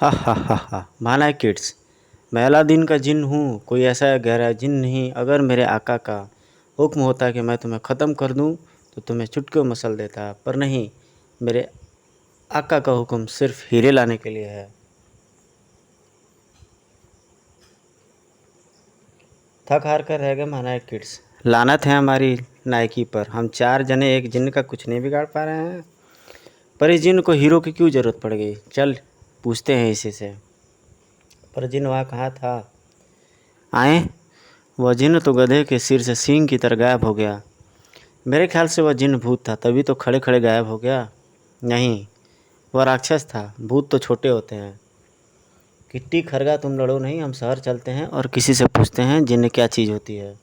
हा हा हा हा। माना है किड्स, मैं अलादीन का जिन हूँ, कोई ऐसा गहरा जिन नहीं। अगर मेरे आका का हुक्म होता कि मैं तुम्हें ख़त्म कर दूँ तो तुम्हें चुटकियों मसल देता, पर नहीं, मेरे आका का हुक्म सिर्फ हीरे लाने के लिए है। थक हार कर रह गए माना है किड्स। लानत है हमारी नायकी पर, हम 4 जने एक जिन का कुछ नहीं बिगाड़ पा रहे हैं। पर इस जिन को हीरो की क्यों ज़रूरत पड़ गई? चल पूछते हैं इसी से। पर जिन वहाँ कहाँ था? आए, वह जिन तो गधे के सिर से सींग की तरह गायब हो गया। मेरे ख्याल से वह जिन भूत था, तभी तो खड़े खड़े गायब हो गया। नहीं, वह राक्षस था। भूत तो छोटे होते हैं। किट्टी खरगा तुम लड़ो नहीं, हम शहर चलते हैं और किसी से पूछते हैं जिन क्या चीज़ होती है।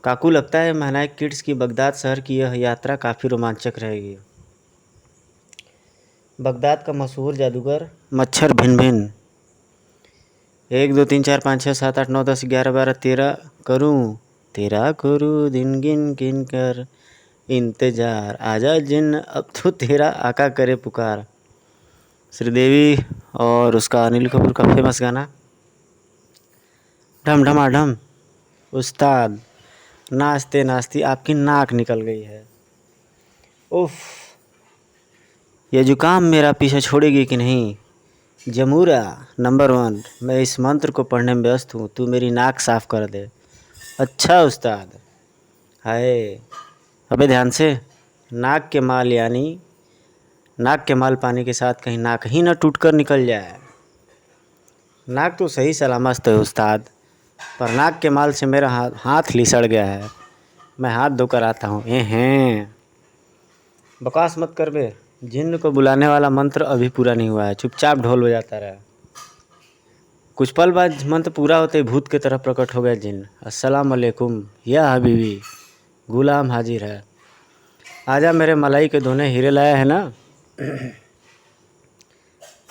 काकू, लगता है महनायक किड्स की बगदाद शहर की यह यात्रा काफ़ी रोमांचक रहेगी। बगदाद का मशहूर जादूगर मच्छर भिन भिन। 1 2 3 4 5 6 7 8 9 10 11 12 13 करूँ, तेरा करूँ दिन गिन गिन कर इंतजार, आजा जिन अब तो तेरा आका करे पुकार। श्रीदेवी और उसका अनिल कपूर का फेमस गाना ढम ढमा ढम। उस्ताद, नाचते नाचते आपकी नाक निकल गई है। उफ, ये जुकाम मेरा पीछे छोड़ेगी कि नहीं? जमूरा नंबर 1, मैं इस मंत्र को पढ़ने में व्यस्त हूँ, तू मेरी नाक साफ कर दे। अच्छा उस्ताद। हाय, अबे ध्यान से। नाक के माल यानी नाक के माल पानी के साथ कहीं नाक ही न टूट कर निकल जाए। नाक तो सही सलामत है उस्ताद, पर नाक के माल से मेरा हाथ लिसड़ गया है। मैं हाथ धोकर आता हूँ। हैं, बकवास मत कर बे। जिन्न को बुलाने वाला मंत्र अभी पूरा नहीं हुआ है, चुपचाप ढोल बजाता रहा। कुछ पल बाद मंत्र पूरा होते ही भूत की तरह प्रकट हो गया जिन्न। अस्सलाम वालेकुम या हबीबी, गुलाम हाजिर है। आजा मेरे मलाई के दोने हीरे लाया है ना?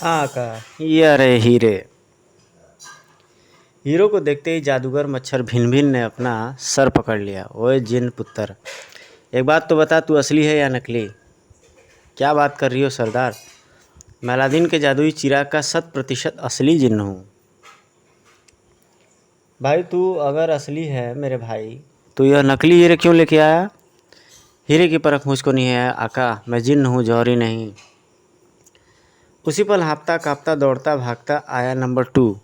आका, ये रहे हीरे। हीरो को देखते ही जादूगर मच्छर भिन भिन ने अपना सर पकड़ लिया। ओए जिन पुत्र, एक बात तो बता, तू असली है या नकली? क्या बात कर रही हो सरदार? मैं अलादीन के जादुई चिराग का 100% असली जिन्न हूँ। भाई तू अगर असली है मेरे भाई, तो यह नकली हीरे क्यों लेके आया? हीरे की परख मुझको नहीं है आका, मैं जिन्न हूँ, जौहरी नहीं। उसी पल हाँफता काँपता दौड़ता भागता आया नंबर 2।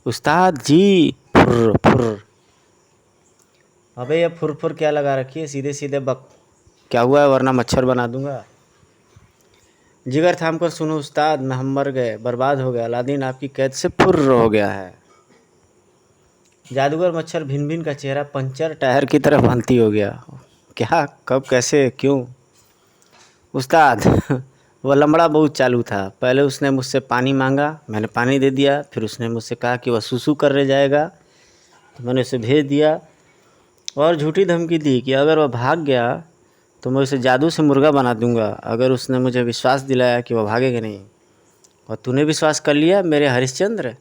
उस्ताद जी। फुर्र फुर्र। अबे ये फुर फुर क्या लगा रखी है? सीधे सीधे बक। क्या हुआ है, वरना मच्छर बना दूंगा। जिगर थाम कर सुनो उस्ताद, मैं हम मर गए, बर्बाद हो गया, अलादीन आपकी कैद से फुर्र हो गया है। जादूगर मच्छर भिन भिन का चेहरा पंचर टायर की तरह भंती हो गया। क्या, कब, कैसे, क्यों? उस्ताद, वह लंबड़ा बहुत चालू था। पहले उसने मुझसे पानी मांगा, मैंने पानी दे दिया। फिर उसने मुझसे कहा कि वह सूसू करने जाएगा, तो मैंने उसे भेज दिया। और झूठी धमकी दी कि अगर वह भाग गया तो मैं उसे जादू से मुर्गा बना दूंगा। अगर उसने मुझे विश्वास दिलाया कि वह भागेगा नहीं। और तूने विश्वास कर लिया मेरे हरिश्चंद्र?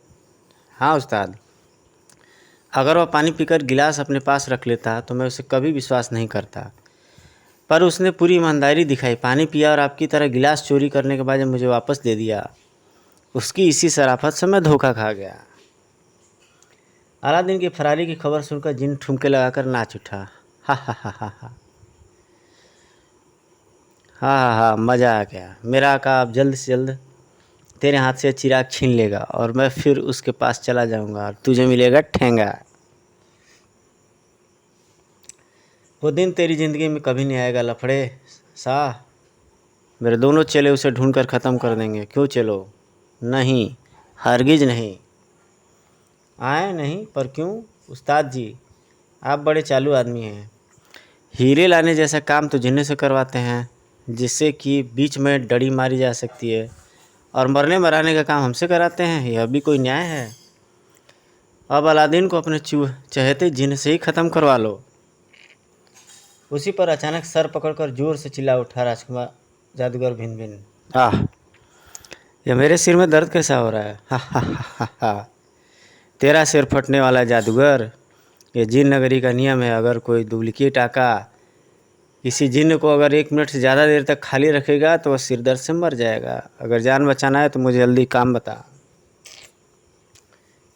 हाँ उस्ताद, अगर वह पानी पीकर गिलास अपने पास रख लेता तो मैं उसे कभी विश्वास नहीं करता। पर उसने पूरी ईमानदारी दिखाई, पानी पिया और आपकी तरह गिलास चोरी करने के बाद जब मुझे वापस दे दिया, उसकी इसी शराफत से मैं धोखा खा गया। अलादीन की फरारी की खबर सुनकर जिन ठुमके लगाकर नाच उठा। हा हा हा हा हा हा हा हा, मज़ा आ गया। मेरा आका अब जल्द से जल्द तेरे हाथ से चिराग छीन लेगा और मैं फिर उसके पास चला जाऊंगा और तुझे मिलेगा ठेंगा। वो दिन तेरी ज़िंदगी में कभी नहीं आएगा लफड़े सा। मेरे दोनों चेले उसे ढूंढ कर ख़त्म कर देंगे। क्यों चलो? नहीं, हरगिज नहीं। आए नहीं, पर क्यों? उस्ताद जी, आप बड़े चालू आदमी हैं। हीरे लाने जैसा काम तो जिन्ने से करवाते हैं, जिससे कि बीच में डड़ी मारी जा सकती है, और मरने मराने का काम हमसे कराते हैं। यह भी कोई न्याय है? अब अलादीन को अपने चहेते जिन्न से ही ख़त्म करवा लो। उसी पर अचानक सर पकड़कर जोर से चिल्ला उठा राजकुमार जादूगर भिन भिन। आह, यह मेरे सिर में दर्द कैसा हो रहा है? हा हा हा हा हा। तेरा सिर फटने वाला जादूगर, ये जिन नगरी का नियम है। अगर कोई डुप्लीकेट आका किसी जिन्न को अगर 1 मिनट से ज़्यादा देर तक खाली रखेगा तो वह सिर दर्द से मर जाएगा। अगर जान बचाना है तो मुझे जल्दी काम बता।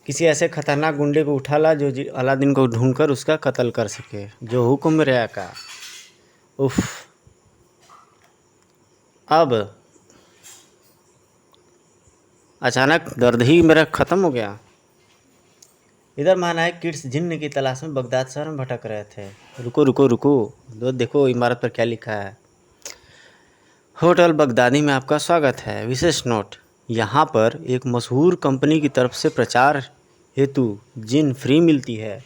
किसी ऐसे खतरनाक गुंडे को उठा ला जो अलादीन को ढूंढकर उसका कत्ल कर सके, जो हुक्म मेरे आका। उफ। अब अचानक दर्द ही मेरा ख़त्म हो गया। इधर महानायक किड्स जिन्न की तलाश में बगदाद शहर में भटक रहे थे। रुको रुको रुको, दो देखो इमारत पर क्या लिखा है। होटल बगदादी में आपका स्वागत है। विशेष नोट, यहाँ पर एक मशहूर कंपनी की तरफ से प्रचार हेतु जिन फ्री मिलती है।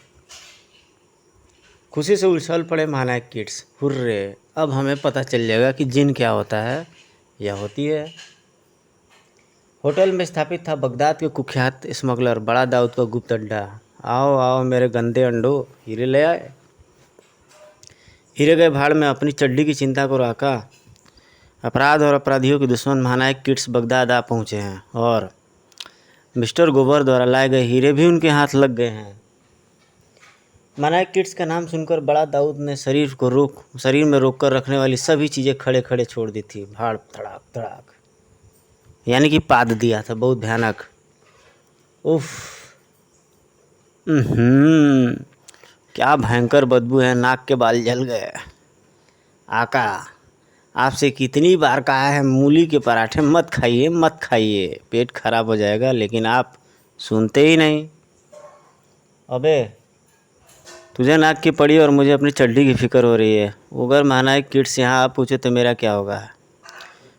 खुशी से उछल पड़े महानायक किड्स। हुर्रे, अब हमें पता चल जाएगा कि जिन क्या होता है या होती है। होटल में स्थापित था बगदाद के कुख्यात स्मगलर बड़ा दाऊद का गुप्त अड्डा। आओ आओ मेरे गंदे अंडो, हीरे ले आए। हीरे गए भाड़ में, अपनी चड्डी की चिंता को रखा। अपराध और अपराधियों के दुश्मन महानायक किड्स बगदाद आ पहुँचे हैं और मिस्टर गोबर द्वारा लाए गए हीरे भी उनके हाथ लग गए हैं। महानायक किड्स का नाम सुनकर बड़ा दाऊद ने शरीर में रोक कर रखने वाली सभी चीज़ें खड़े खड़े छोड़ दी थी। भाड़ धड़ाक धड़ाक, यानी कि पाद दिया था, बहुत भयानक। उफ। क्या भयंकर बदबू है, नाक के बाल जल गए। आका, आपसे कितनी बार कहा है मूली के पराठे मत खाइए मत खाइए, पेट खराब हो जाएगा, लेकिन आप सुनते ही नहीं। अबे, तुझे नाक की पड़ी और मुझे अपनी चड्डी की फिक्र हो रही है। अगर महानायक किड्स यहाँ आ पूछे तो मेरा क्या होगा।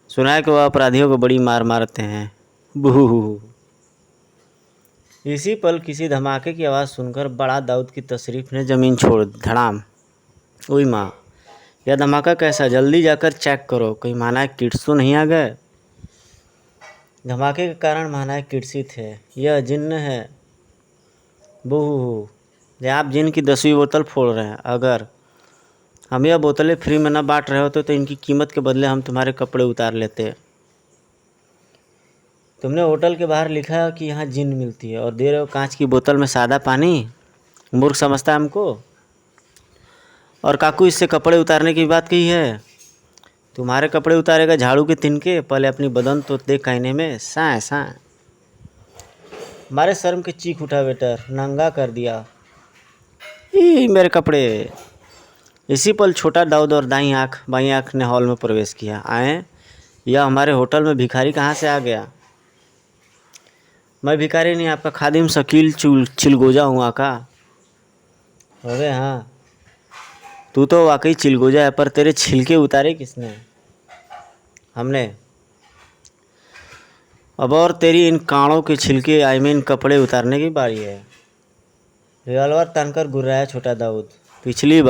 सुना है कि वह अपराधियों को बड़ी मार मारते हैं। बूहू। इसी पल किसी धमाके की आवाज़ सुनकर बड़ा दाऊद की तशरीफ ने ज़मीन छोड़ धड़ाम। ओई माँ, यह धमाका कैसा? जल्दी जाकर चेक करो, कहीं महानायक किड्स तो नहीं आ गए। धमाके के कारण महानायक किड्स ही थे। यह जिन्न है। बूहू। आप जिन्न की 10वीं बोतल फोड़ रहे हैं। अगर हम यह बोतलें फ्री में न बांट रहे होते तो इनकी कीमत के बदले हम तुम्हारे कपड़े उतार लेते। तुमने होटल के बाहर लिखा कि यहाँ जिन मिलती है और दे रहे हो कांच की बोतल में सादा पानी। मूर्ख समझता है हमको। और काकू, इससे कपड़े उतारने की बात कही है। तुम्हारे कपड़े उतारेगा झाड़ू के तिनके? पहले अपनी बदन तो देख आईने में। साए साए। मारे शर्म के चीख उठा वेटर, नंगा कर दिया। ई मेरे कपड़े। इसी पल छोटा दाऊद और बाई आँख ने हॉल में प्रवेश किया। आए, यह हमारे होटल में भिखारी कहाँ से आ गया? मैं भिखारी नहीं, आपका खादिम शकील चिलगोजा हूँ आका। अरे हाँ, तू तो वाकई चिलगोजा है, पर तेरे छिलके उतारे किसने? हमने। अब और तेरी इन कांड़ों के छिलके कपड़े उतारने की बारी है। रिवॉल्वर तानकर गुर्राया छोटा दाऊद। पिछली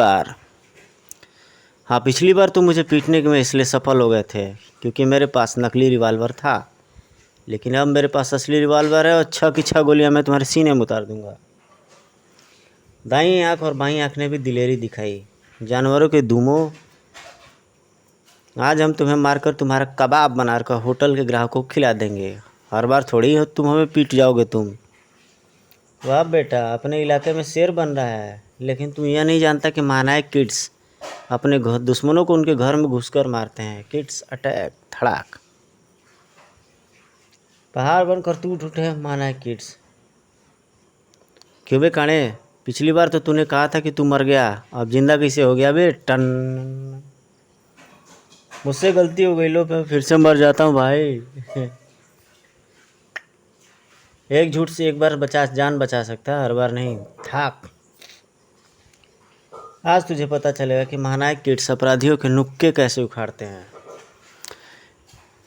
बार तुम मुझे पीटने में इसलिए सफल हो गए थे क्योंकि मेरे पास नकली रिवॉल्वर था, लेकिन अब मेरे पास असली रिवॉल्वर है और 6 की 6 गोलियां मैं तुम्हारे सीने में उतार दूंगा। दाईं आँख और बाईं आँख ने भी दिलेरी दिखाई। जानवरों के दूमों, आज हम तुम्हें मारकर तुम्हारा कबाब बनाकर होटल के ग्राहकों को खिला देंगे। हर बार थोड़ी तुम हमें पीट जाओगे तुम। वाह बेटा, अपने इलाके में शेर बन रहा है, लेकिन तू यह नहीं जानता कि महानायक किड्स अपने दुश्मनों को उनके घर में घुसकर मारते हैं। Kids attack. धड़ाक। पहाड़ बनकर टूट उठे महानायक किड्स। क्यों बे काने, पिछली बार तो तूने कहा था कि तू मर गया, अब जिंदा कैसे हो गया बे? टन। मुझसे गलती हो गई, लो मैं फिर से मर जाता हूँ भाई। एक झूठ से एक बार जान बचा सकता है, हर बार नहीं। थाक। आज तुझे पता चलेगा कि महानायक किड्स अपराधियों के नुक्के कैसे उखाड़ते हैं।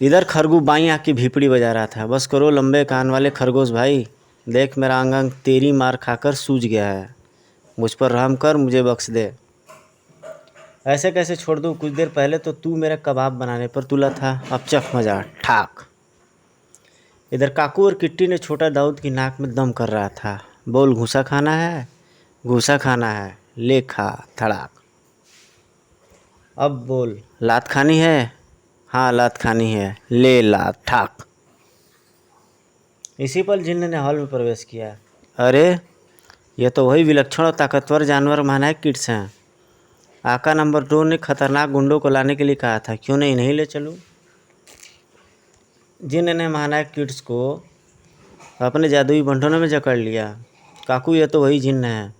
इधर खरगू बाईं आँख की भीपड़ी बजा रहा था। बस करो लंबे कान वाले खरगोश भाई, देख मेरा अंग तेरी मार खाकर सूज गया है। मुझ पर रहम कर, मुझे बख्श दे। ऐसे कैसे छोड़ दूँ? कुछ देर पहले तो तू मेरा कबाब बनाने पर तुला था, अब चख मजा। ठाक। इधर काकू और किट्टी ने छोटा दाऊद की नाक में दम कर रहा था। बोल, घूसा खाना है? घूसा खाना है, ले खा। धड़ाक। अब बोल, लात खानी है? हाँ, लात खानी है, ले लात। ठाक। इसी पर जिन्न ने हॉल में प्रवेश किया। अरे, यह तो वही विलक्षण और ताकतवर जानवर महानायक किड्स हैं। आका नंबर 2 ने खतरनाक गुंडों को लाने के लिए कहा था, क्यों नहीं नहीं ले चलूं? जिन ने महानायक किड्स को अपने जादुई बंधनों में जकड़ लिया। काकू ये तो वही जिन्न है।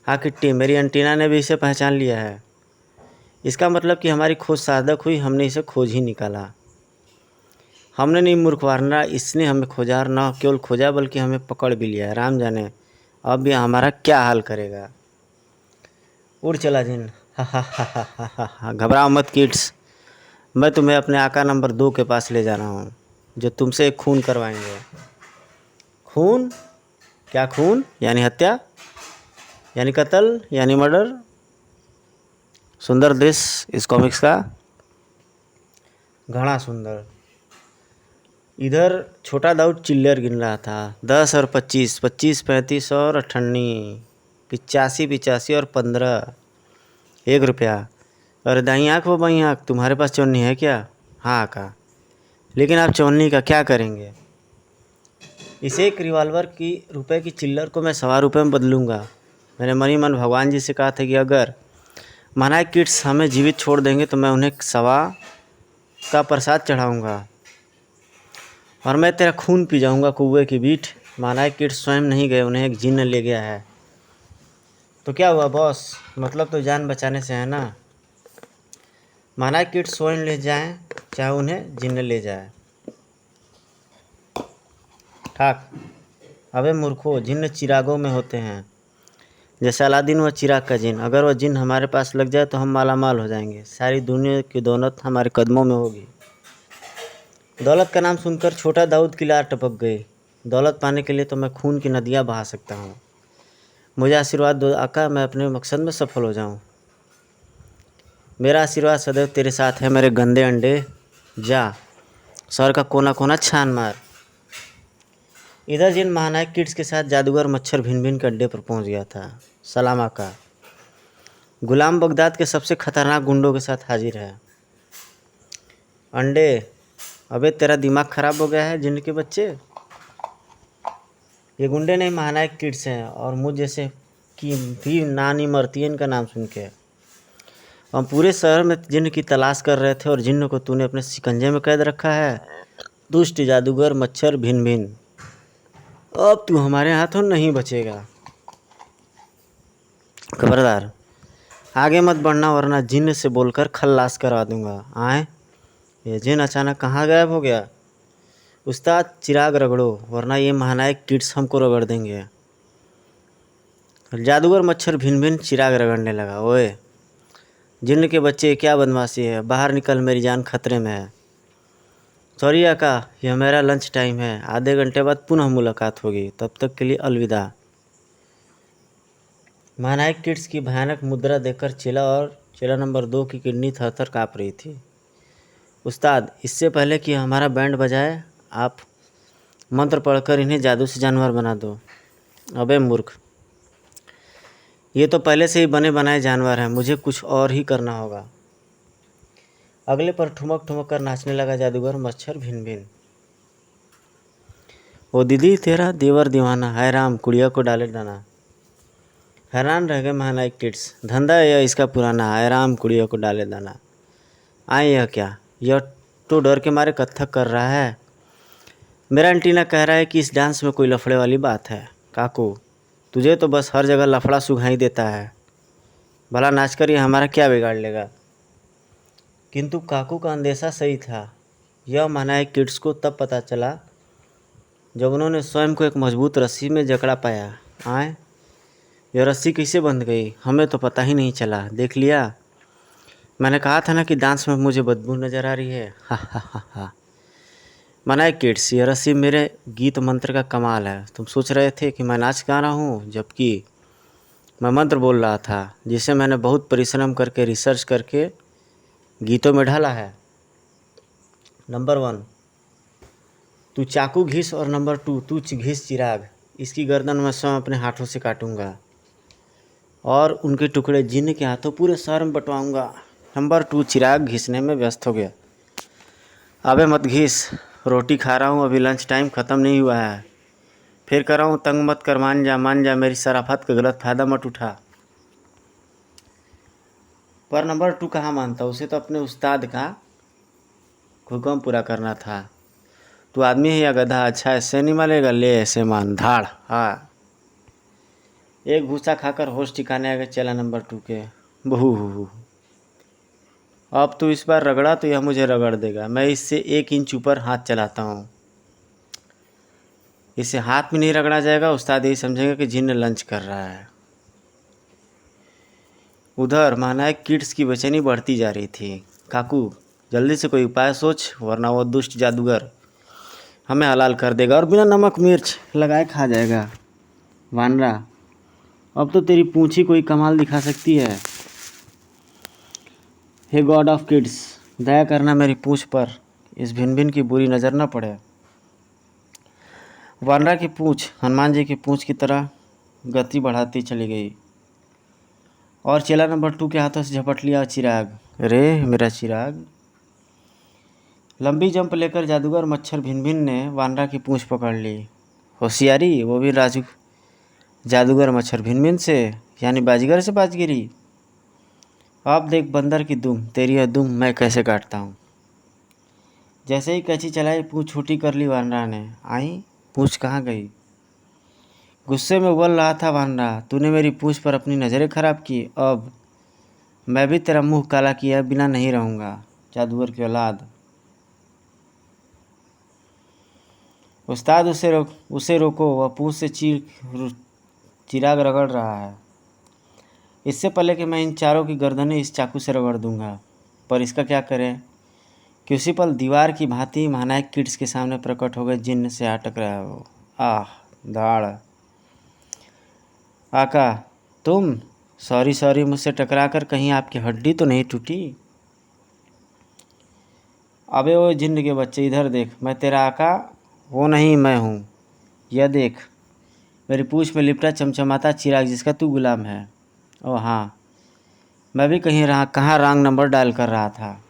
हाँ किट्टी, मेरी एंटीना ने भी इसे पहचान लिया है। इसका मतलब कि हमारी खोज सार्थक हुई, हमने इसे खोज ही निकाला। हमने नहीं मूर्ख वारना, इसने हमें खोजा और न केवल खोजा बल्कि हमें पकड़ भी लिया है। राम जाने अब यह हमारा क्या हाल करेगा। उड़ चला जिन। हा हा हा हा हा हा हा। घबराओ मत किड्स, मैं तुम्हें अपने आका नंबर 2 के पास ले जा रहा हूँ, जो तुमसे एक खून करवाएंगे। खून? क्या खून? यानी हत्या, यानी कत्ल, यानी मर्डर। सुंदर दृश्य इस कॉमिक्स का, घना सुंदर। इधर छोटा दाऊद चिल्लर गिन रहा था। 10 और 25, 25, 35 और 98, 85, 85 और 15, 1 रुपया। अरे दाई आँख वो बाई आँख, तुम्हारे पास चवन्नी है क्या? हाँ का, लेकिन आप चवन्नी का क्या करेंगे? इस एक रिवॉल्वर की रुपए की चिल्लर को मैं 1.25 रुपये में बदलूंगा। मैंने मनी मन भगवान जी से कहा था कि अगर महानायक किड्स हमें जीवित छोड़ देंगे तो मैं उन्हें 1.25 का प्रसाद चढ़ाऊंगा और मैं तेरा खून पी जाऊंगा कुएं की बीट। महानायक किड्स स्वयं नहीं गए, उन्हें एक जिन्न ले गया है। तो क्या हुआ बॉस, मतलब तो जान बचाने से है ना। महानायक किड्स स्वयं ले जाएं चाहे उन्हें जिन्न ले जाए। ठाक। अबे मूर्खों, जिन्न चिरागों में होते हैं, जैसे अलादीन व चिराग का जिन। अगर वह जिन हमारे पास लग जाए तो हम मालामाल हो जाएंगे, सारी दुनिया की दौलत हमारे कदमों में होगी। दौलत का नाम सुनकर छोटा दाऊद की लार टपक गई। दौलत पाने के लिए तो मैं खून की नदियाँ बहा सकता हूँ। मुझे आशीर्वाद दो आका, मैं अपने मकसद में सफल हो जाऊँ। मेरा आशीर्वाद सदैव तेरे साथ है मेरे गंदे अंडे। जा शहर का कोना कोना छान मार। इधर जिन महानायक किड्स के साथ जादूगर मच्छर भिन भिन के अड्डे पर पहुंच गया था। सलाम आका। गुलाम बगदाद के सबसे खतरनाक गुंडों के साथ हाजिर है। अंडे, अबे तेरा दिमाग खराब हो गया है जिन के बच्चे। ये गुंडे नहीं महानायक किड्स हैं, और मुझ जैसे की भी नानी मरती है इनका नाम सुन के। हम पूरे शहर में जिन्न की तलाश कर रहे थे और जिन्न को तूने अपने शिकंजे में कैद रखा है। दुष्ट जादूगर मच्छर भिन भिन, अब तू हमारे हाथों नहीं बचेगा। खबरदार आगे मत बढ़ना वरना जिन्न से बोलकर खल्लास करवा दूंगा। आए, ये जिन्न अचानक कहाँ गायब हो गया? उस्ताद चिराग रगड़ो वरना ये महानायक किड्स हमको रगड़ देंगे। जादूगर मच्छर भिन भिन चिराग रगड़ने लगा। ओए जिन्न के बच्चे, क्या बदमाशी है, बाहर निकल, मेरी जान खतरे में है। सॉरी आका, यह मेरा लंच टाइम है, आधे घंटे बाद पुनः मुलाकात होगी, तब तक के लिए अलविदा। महानायक किड्स की भयानक मुद्रा देखकर चेला नंबर 2 की किडनी थर-थर काँप रही थी। उस्ताद, इससे पहले कि हमारा बैंड बजाए आप मंत्र पढ़कर इन्हें जादू से जानवर बना दो। अबे मूर्ख, ये तो पहले से ही बने बनाए जानवर हैं, मुझे कुछ और ही करना होगा। अगले पर ठुमक ठुमक कर नाचने लगा जादूगर मच्छर भिन भिन। ओ दीदी तेरा देवर दीवाना, हाय राम कुड़िया को डाले दाना। हैरान रह गए महानायक किड्स, धंधा है यह इसका पुराना, हाय राम कुड़िया को डाले दाना। आए यह क्या, यह तो डर के मारे कत्थक कर रहा है। मेरा एंटीना कह रहा है कि इस डांस में कोई लफड़े वाली बात है। काकू, तुझे तो बस हर जगह लफड़ा सुझाई देता है, भला नाचकर ये हमारा क्या बिगाड़ लेगा। किंतु काकू का अंदेशा सही था। यह महानायक किड्स को तब पता चला जब उन्होंने स्वयं को एक मजबूत रस्सी में जकड़ा पाया। आए, यह रस्सी कैसे बंध गई, हमें तो पता ही नहीं चला। देख लिया, मैंने कहा था ना कि डांस में मुझे बदबू नज़र आ रही है। हा हा हा हा। महानायक किड्स, यह रस्सी मेरे गीत मंत्र का कमाल है। तुम सोच रहे थे कि मैं नाच गा रहा हूँ, जबकि मैं मंत्र बोल रहा था, जिसे मैंने बहुत परिश्रम करके रिसर्च करके गीतों में ढाला है। नंबर 1 तू चाकू घिस और नंबर 2 तू घिस चिराग। इसकी गर्दन मैं स्वयं अपने हाथों से काटूंगा और उनके टुकड़े जिन्न के हाथों पूरे शहर में बंटवाऊंगा। नंबर 2 चिराग घिसने में व्यस्त हो गया। अबे मत घिस, रोटी खा रहा हूँ, अभी लंच टाइम ख़त्म नहीं हुआ है। फिर कर रहा हूँ, तंग मत कर, मान जा मेरी शराफत का गलत फ़ायदा मत उठा। पर नंबर 2 कहाँ मानता, उसे तो अपने उस्ताद का हुक्म पूरा करना था। तू आदमी है या गधा, अच्छा ऐसे नहीं मानेगा, ले ऐसे मान धाड़। हाँ, एक भूसा खाकर होश ठिकाने आ गए चेला नंबर 2 के। बहू, अब तू इस बार रगड़ा तो यह मुझे रगड़ देगा, मैं इससे 1 इंच ऊपर हाथ चलाता हूँ। इसे हाथ में नहीं रगड़ा जाएगा, उस्ताद यही समझेंगे कि जिन्न लंच कर रहा है। उधर महानायक किड्स की बेचैनी बढ़ती जा रही थी। काकू जल्दी से कोई उपाय सोच, वरना वो दुष्ट जादूगर हमें हलाल कर देगा और बिना नमक मिर्च लगाए खा जाएगा। वानरा, अब तो तेरी पूंछ ही कोई कमाल दिखा सकती है। हे गॉड ऑफ किड्स, दया करना मेरी पूंछ पर इस भिन भिन की बुरी नज़र न पड़े। वानरा की पूंछ हनुमान जी की पूंछ की तरह गति बढ़ाती चली गई और चेला नंबर 2 के हाथों से झपट लिया चिराग। रे मेरा चिराग। लंबी जंप लेकर जादूगर मच्छर भिन भिन ने वानरा की पूंछ पकड़ ली। होशियारी, वो भी राजू जादूगर मच्छर भिन भिन से, यानी बाजीगर से बाजगिरी। अब देख बंदर की दुम, तेरी यह दुम मैं कैसे काटता हूँ। जैसे ही कैंची चलाई पूंछ छोटी कर ली वानरा ने। आई पूंछ कहाँ गई। गुस्से में उबल रहा था वानरा, तूने मेरी पूंछ पर अपनी नज़रें खराब की, अब मैं भी तेरा मुंह काला किया बिना नहीं रहूँगा, जादूगर की औलाद। उस्ताद उसे रोको, वह पूंछ से चिराग रगड़ रहा है। इससे पहले कि मैं इन चारों की गर्दनें इस चाकू से रगड़ दूंगा। पर इसका क्या करें कि उसी पल दीवार की भांति महानायक किड्स के सामने प्रकट हो गए जिन्न से आ टकराया वो। आह दाड़। आका तुम, सॉरी मुझसे टकरा कर कहीं आपकी हड्डी तो नहीं टूटी। अबे वो जिन्न के बच्चे इधर देख, मैं तेरा आका वो नहीं मैं हूँ। यह देख मेरी पूंछ में लिपटा चमचमाता चिराग जिसका तू गुलाम है। ओ हाँ, मैं भी कहाँ रॉन्ग नंबर डायल कर रहा था।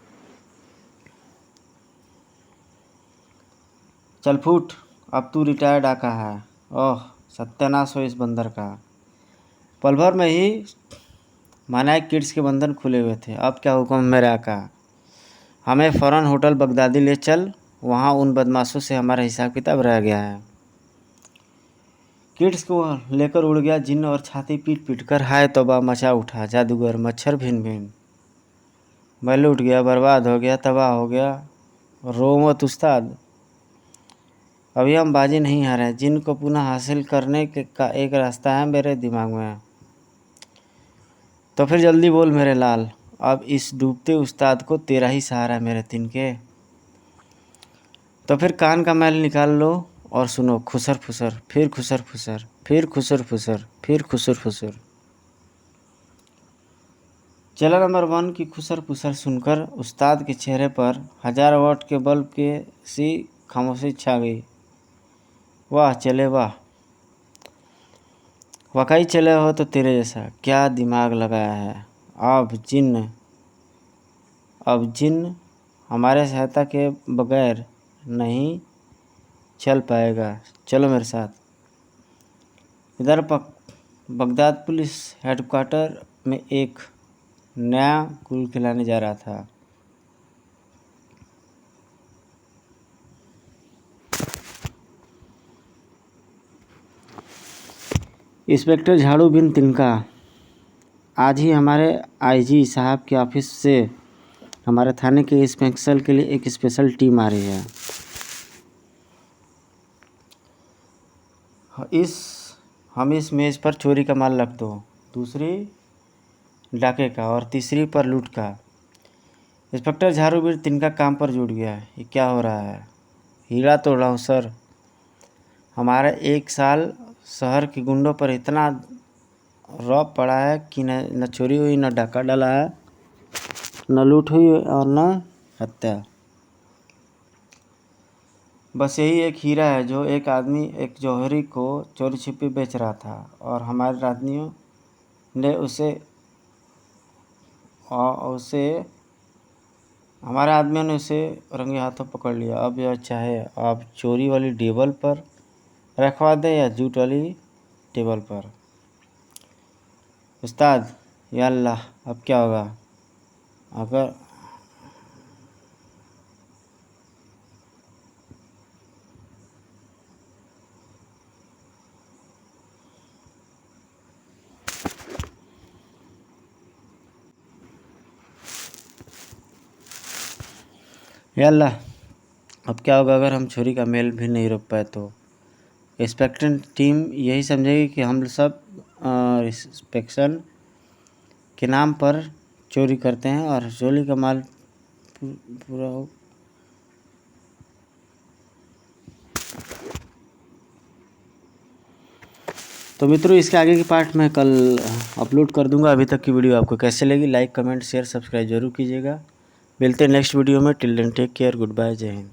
चल फूट, अब तू रिटायर्ड आका है। ओह सत्यानाश हो इस बंदर का। पल भर में ही महानायक किड्स के बंधन खुले हुए थे। अब क्या हुक्म मेरे आका। हमें फ़ौरन होटल बगदादी ले चल, वहाँ उन बदमाशों से हमारा हिसाब किताब रह गया है। किड्स को लेकर उड़ गया जिन्न और छाती पीट पीट कर हाय तौबा मचा उठा जादूगर मच्छर भिन भिन। मैं लूट गया, बर्बाद हो गया, तबाह हो गया। रो मत उस्ताद, अभी हम बाजी नहीं हारे। जिन्न को पुनः हासिल करने का एक रास्ता है मेरे दिमाग में। तो फिर जल्दी बोल मेरे लाल, अब इस डूबते उस्ताद को तेरा ही सहारा है मेरे तिनके। तो फिर कान का मैल निकाल लो और सुनो, खुसर फुसर, फिर खुसर फुसर, फिर खुसर फुसर, फिर खुसर फुसर। चेला नंबर 1 की खुसर फुसर सुनकर उस्ताद के चेहरे पर 1000 वाट के बल्ब के सी खामोशी छा गई। वाह चले वाह, वाकई चले हो तो तेरे जैसा, क्या दिमाग लगाया है। अब जिन्न हमारे सहायता के बगैर नहीं चल पाएगा। चलो मेरे साथ। इधर बगदाद पुलिस हेडक्वार्टर में एक नया गुल खिलाने जा रहा था। इंस्पेक्टर झाड़ू बिन तिनका, आज ही हमारे आईजी साहब के ऑफिस से हमारे थाने के इंस्पेक्शन के लिए एक स्पेशल टीम आ रही है। इस मेज़ पर चोरी का माल रख दो, दूसरी डाके का और तीसरी पर लूट का। इंस्पेक्टर झाड़ूबीर तिनका काम पर जुट गया। ये क्या हो रहा है। हीरा तोड़ रहा हूँ सर। हमारा 1 साल शहर के गुंडों पर इतना रौब पड़ा है कि न चोरी हुई, न डाका डाला है, न लूट हुई और न हत्या। बस यही एक हीरा है जो एक आदमी एक जौहरी को चोरी छिपी बेच रहा था और हमारे आदमियों ने उसे रंगे हाथों पकड़ लिया। अब यह चाहे आप चोरी वाली टेबल पर रखवा दें या जूट वाली टेबल पर। उस्ताद या अल्लाह, अब क्या होगा। अगर यल्ला, अब क्या होगा अगर हम छुरी का मेल भी नहीं रोक पाए तो? इंस्पेक्शन टीम यही समझेगी कि हम सब इंस्पेक्शन के नाम पर चोरी करते हैं और चोरी का माल पूरा हो। तो मित्रों, इसके आगे की पार्ट मैं कल अपलोड कर दूंगा। अभी तक की वीडियो आपको कैसे लगी? लाइक, कमेंट, शेयर, सब्सक्राइब जरूर कीजिएगा। मिलते हैं नेक्स्ट वीडियो में। Till then take care, good bye, जय हिंद।